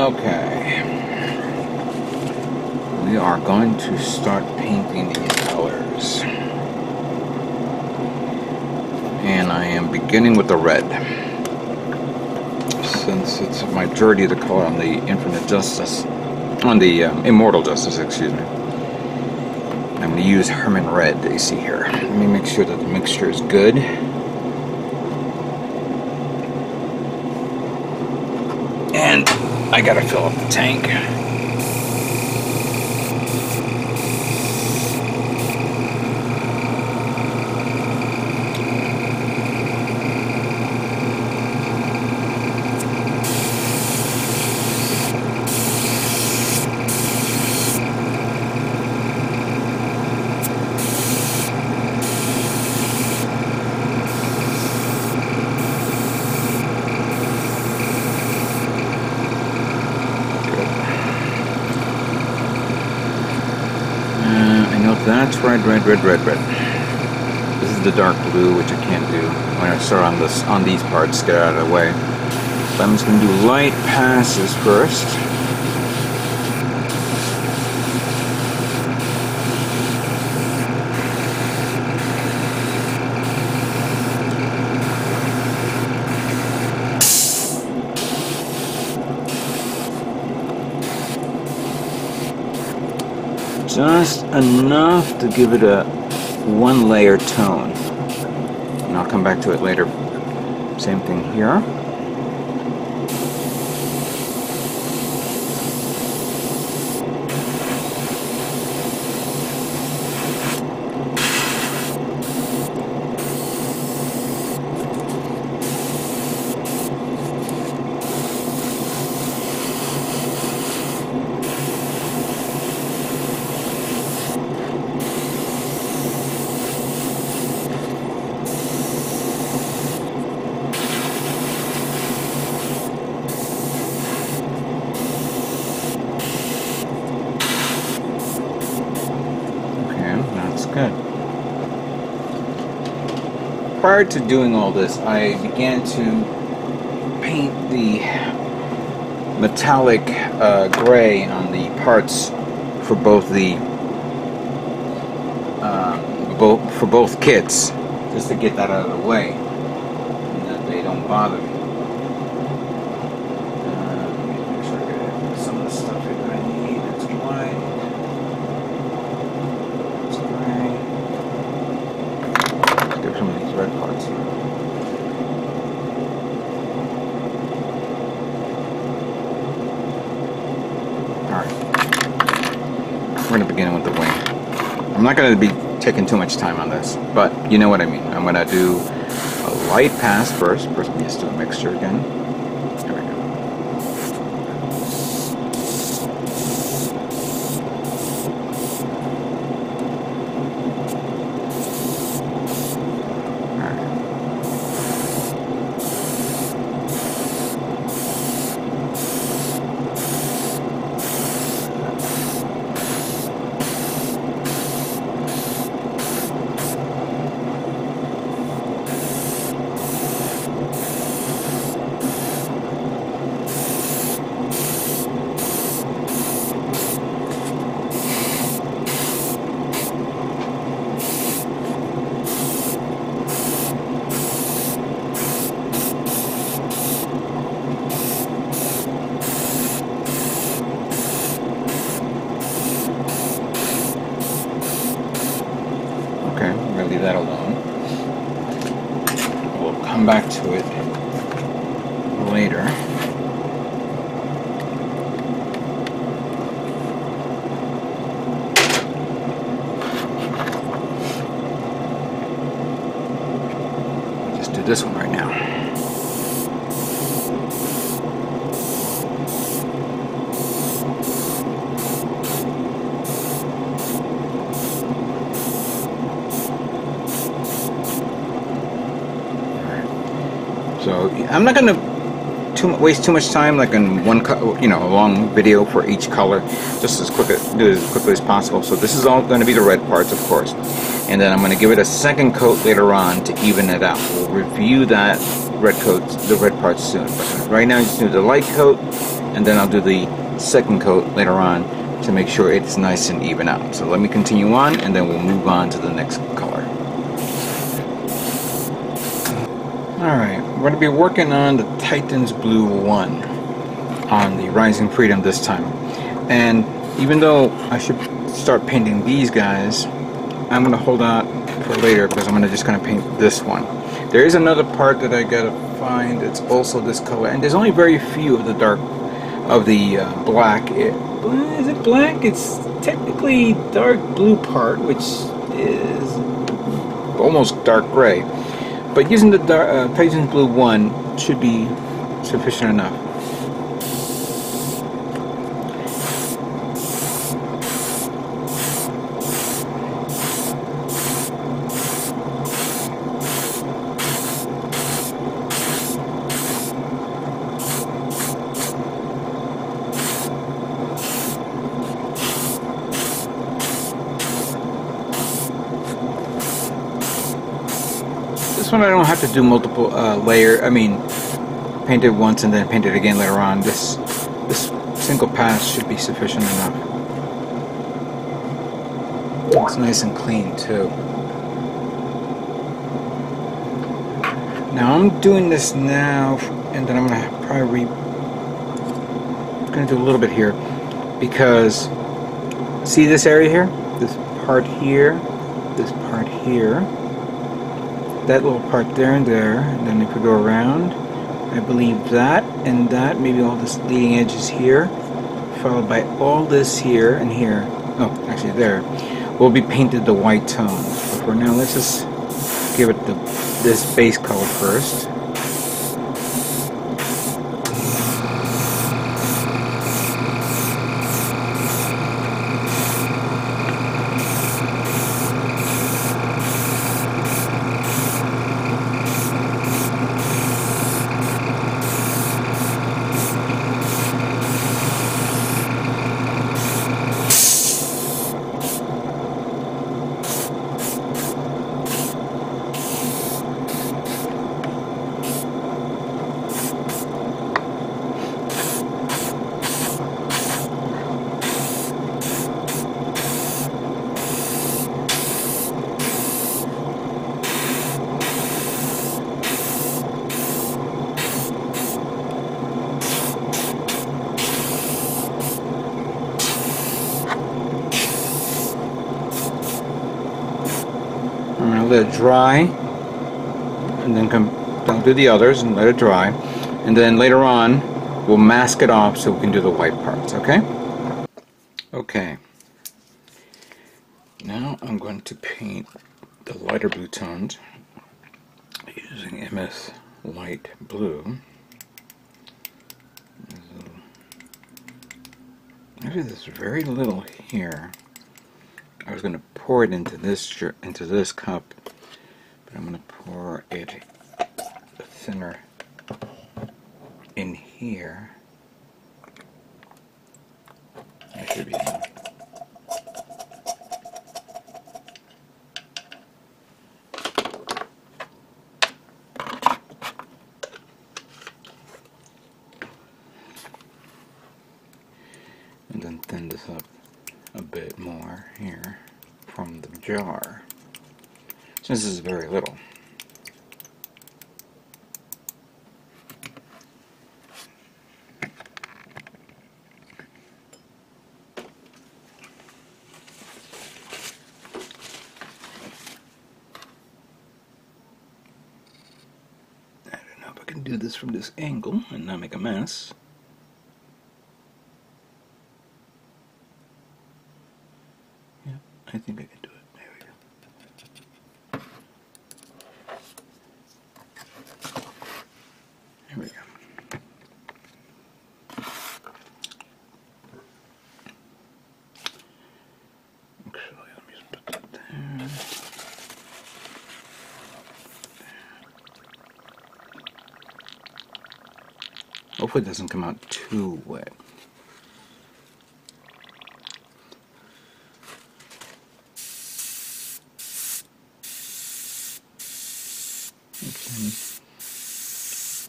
Okay. We are going to start painting these colors. And I am beginning with the red. Since it's a majority of the color on the Immortal Justice, excuse me. I'm going to use Hermon red that you see here. Let me make sure that the mixture is good. And I gotta fill up the tank. That's red. This is the dark blue, which I can't do when I start on these parts. Get out of the way. So I'm just going to do light passes first. Just enough to give it a one-layer tone. And I'll come back to it later. Same thing here. Good. Prior to doing all this, I began to paint the metallic gray on the parts for both the both kits, just to get that out of the way, and that they don't bother me. Make sure I get some of the stuff that I need. That's white. Some of these red parts here. Alright. We're going to begin with the wing. I'm not going to be taking too much time on this, but you know what I mean. I'm going to do a light pass first. First, let me just do a mixture again. There we go. Leave that alone. We'll come back to it later. Just do this one right now. So I'm not going to waste too much time, like in one, a long video for each color. Just do it as quickly as possible. So this is all going to be the red parts, of course, and then I'm going to give it a second coat later on to even it out. We'll review that the red parts soon. But right now, just do the light coat, and then I'll do the second coat later on to make sure it's nice and even out. So let me continue on, and then we'll move on to the next color. Alright, we're going to be working on the Titan's Blue 1 on the Rising Freedom this time. And even though I should start painting these guys, I'm going to hold out for later because I'm going to just kind of paint this one. There is another part that I got to find. It's also this color, and there's only very few of the black. Is it black? It's technically dark blue part, which is almost dark gray. But using the Titan's Blue 1 should be sufficient enough. This one I don't have to do multiple paint it once and then paint it again later on. This single pass should be sufficient enough. It's nice and clean too. Now I'm doing this now, and then I'm gonna probably do a little bit here, because see this area here, this part here, that little part there and there, and then if we go around, I believe that and that, maybe all this leading edges here, followed by all this here and here, oh actually there, will be painted the white tone. But for now, let's just give it this base color first. I'm going to let it dry, and then I'll do the others and let it dry, and then later on we'll mask it off so we can do the white parts, okay? Okay. Now I'm going to paint the lighter blue tones using MS Light Blue. Actually, there's very little here. I was going to pour it into this cup, but I'm going to pour it thinner in here. That should be enough. And then thin this up a bit more here from the jar, since this is very little. I don't know if I can do this from this angle and not make a mess. I think I can do it. There we go. There we go. Actually, let me just put that there. Hopefully it doesn't come out too wet.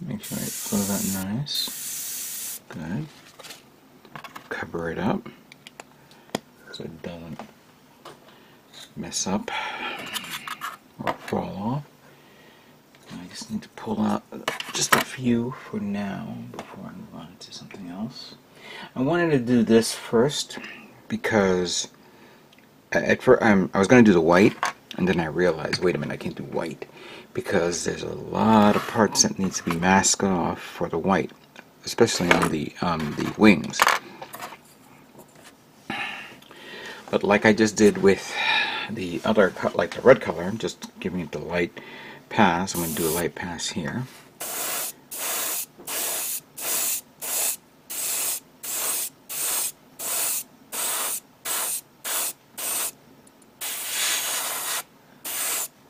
Make sure I flow that nice. Good. cover it up so it doesn't mess up or fall off. I just need to pull out just a few for now before I move on to something else. I wanted to do this first because at first I was going to do the white, and then I realized, wait a minute, I can't do white because there's a lot of parts that needs to be masked off for the white, especially on the wings. But like I just did with the other, like the red color, I'm just giving it the light pass. I'm going to do a light pass here.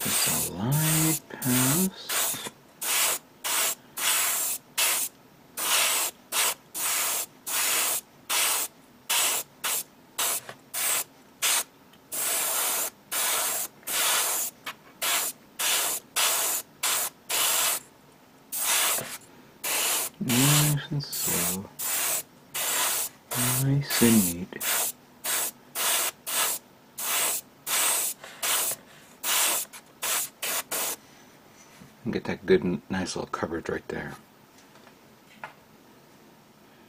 Just a light pass. Nice and slow. Nice and neat. And get that good, nice little coverage right there.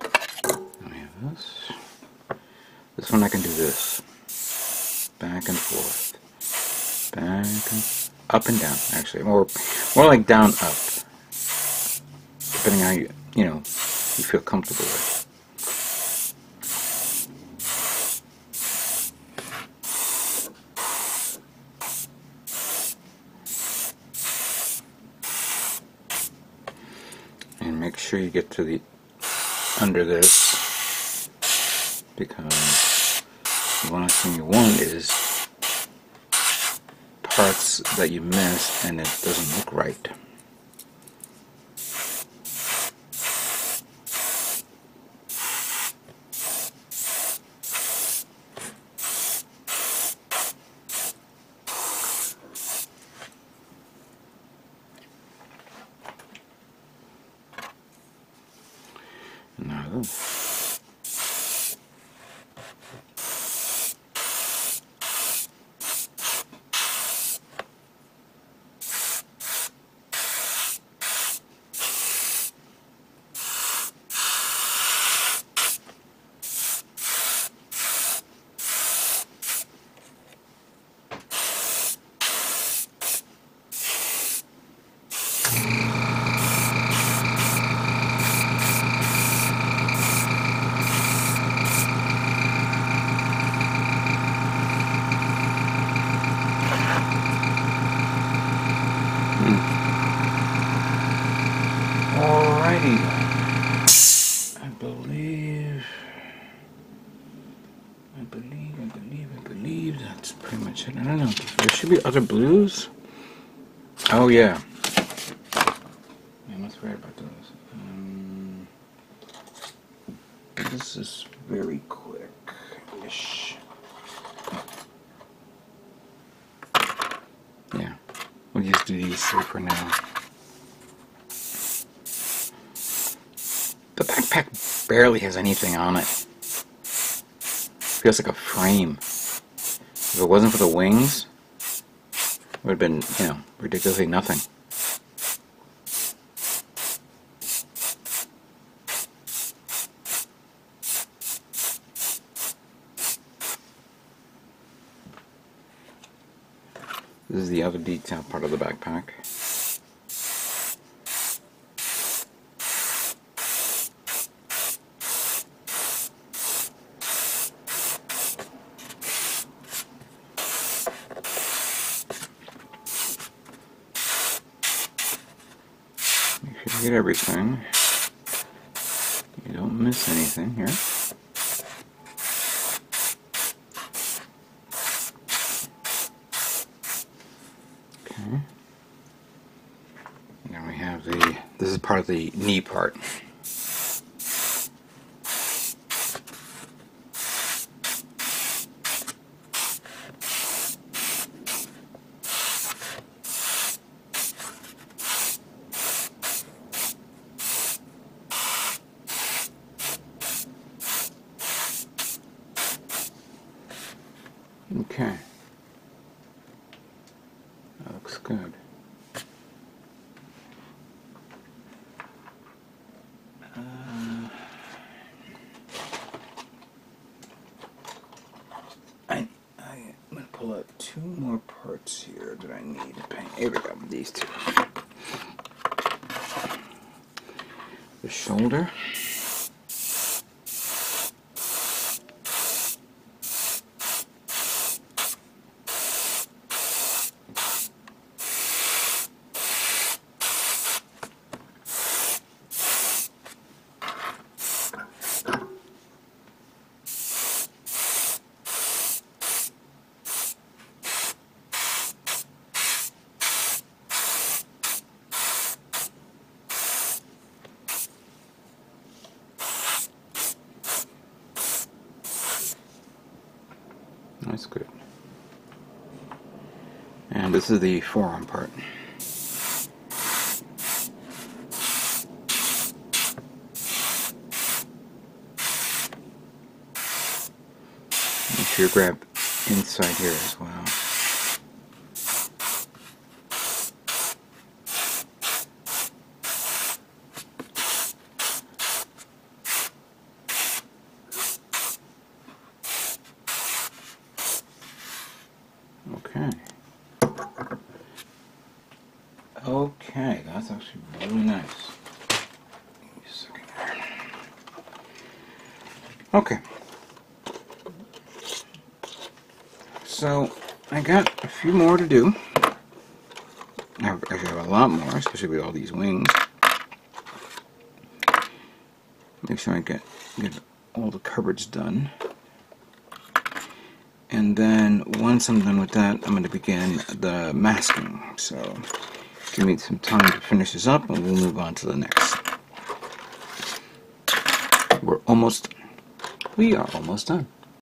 Then we have this. This one I can do this. Back and forth. Back and up and down, actually. More like down, up. Depending on how you feel comfortable with. And make sure you get to the under this, because the last thing you want is parts that you miss and it doesn't look right. No. Alrighty, I believe that's pretty much it. I don't know, there should be other blues. Oh yeah, I must forget about those. This is very quick-ish. Yeah, we'll just do these three for now. The backpack barely has anything on it. Feels like a frame. If it wasn't for the wings, it would have been, ridiculously nothing. This is the other detail part of the backpack. Make sure you get everything. You don't miss anything here. Okay. And then we have this is part of the knee part. Okay. That looks good. I'm going to pull out 2 more parts here that I need to paint. Here we go, these 2. The shoulder. That's good. And this is the forearm part. Make sure you grab inside here as well. Okay. Okay, that's actually really nice. Give me a second here. Okay. So, I got a few more to do. I actually have a lot more, especially with all these wings. Make sure I get all the coverage done. And then once I'm done with that, I'm going to begin the masking. So give me some time to finish this up and we'll move on to the next. We are almost done.